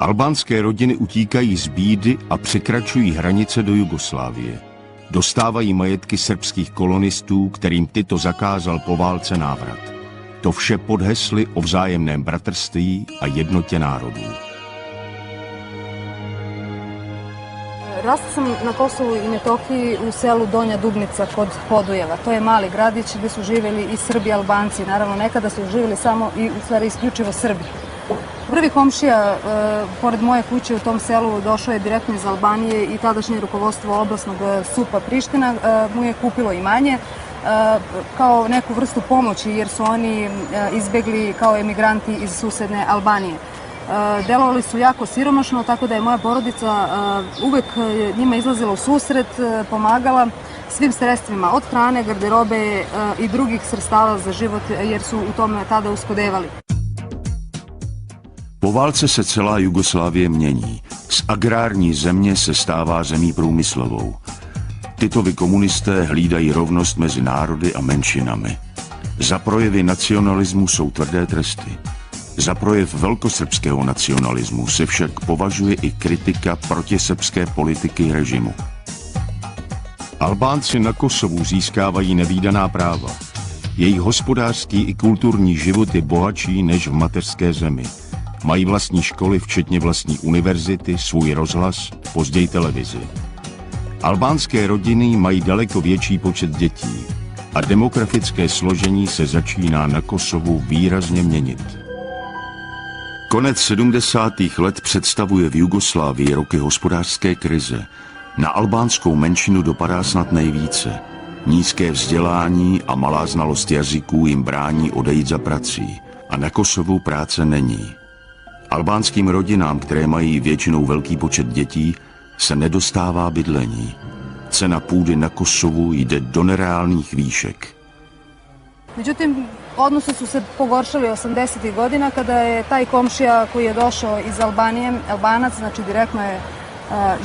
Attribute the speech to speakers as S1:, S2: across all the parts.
S1: Albánské rodiny utíkají z bídy a překračují hranice do Jugoslávie. Dostávají majetky srbských kolonistů, kterým Tito zakázal po válce návrat. To vše pod hesly o vzájemném bratrství a jednotě národů.
S2: Rasla sam na Kosovu i Metohiji u selu Donja Dubnica kod Podujeva. To je mali gradić gdje su živjeli i Srbi i Albanci. Naravno, nekada su živjeli samo i u stvari isključivo Srbi. Prvi komšija pored moje kuće u tom selu došao je direktno iz Albanije i tadašnje rukovodstvo oblasnog SUP-a Priština mu je kupilo imanje kao neku vrstu pomoći jer su oni izbjegli kao emigranti iz susedne Albanije. Delovali su jako siromašno, tako da je moja porodica uvek njima izlazila u susret, pomagala svim sredstvima, od hrane, garderobe i drugih sredstava za život, jer su u tome tada uskodevali.
S1: Po válce se celá Jugoslávie mění. Z agrární země se stává zemí průmyslovou. Titovi komunisté hlídají rovnost mezi národy a menšinami. Za projevy nacionalismu jsou tvrdé tresty. Za projev velkosrbského nacionalismu se však považuje i kritika protisrbské politiky režimu. Albánci na Kosovu získávají nevídaná práva. Jejich hospodářský i kulturní život je bohatší než v mateřské zemi. Mají vlastní školy, včetně vlastní univerzity, svůj rozhlas, později televizi. Albánské rodiny mají daleko větší počet dětí a demografické složení se začíná na Kosovu výrazně měnit. Konec 70. let představuje v Jugoslávii roky hospodářské krize. Na albánskou menšinu dopadá snad nejvíce. Nízké vzdělání a malá znalost jazyků jim brání odejít za prací. A na Kosovu práce není. Albánským rodinám, které mají většinou velký počet dětí, se nedostává bydlení. Cena půdy na Kosovu jde do nereálných výšek.
S2: Međutim, odnosi su se pogoršali 80. godina kada je taj komšija koji je došao iz Albanije, Albanac, znači direktno je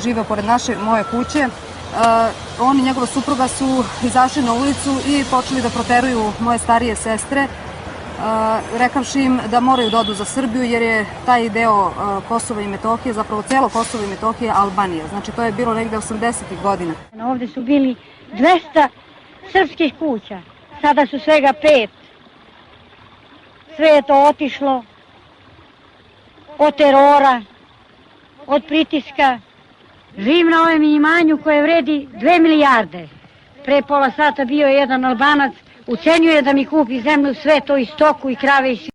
S2: živeo pored moje kuće, on i njegova supruga su izašli na ulicu i počeli da proteruju moje starije sestre, rekavši im da moraju da odu za Srbiju jer je taj deo Kosova i Metohije, zapravo celo Kosovo i Metohije, Albanija. Znači to je bilo negde 80. godina.
S3: Ovdje su bili 200 srpskih kuća, sada su svega 5. Sve je to otišlo od terora, od pritiska. Živim na ovom imanju koje vredi 2 milijarde. Pre pola sata bio je jedan Albanac, ucenjuje da mi kupi zemlju, sve to i stoku i krave i sve.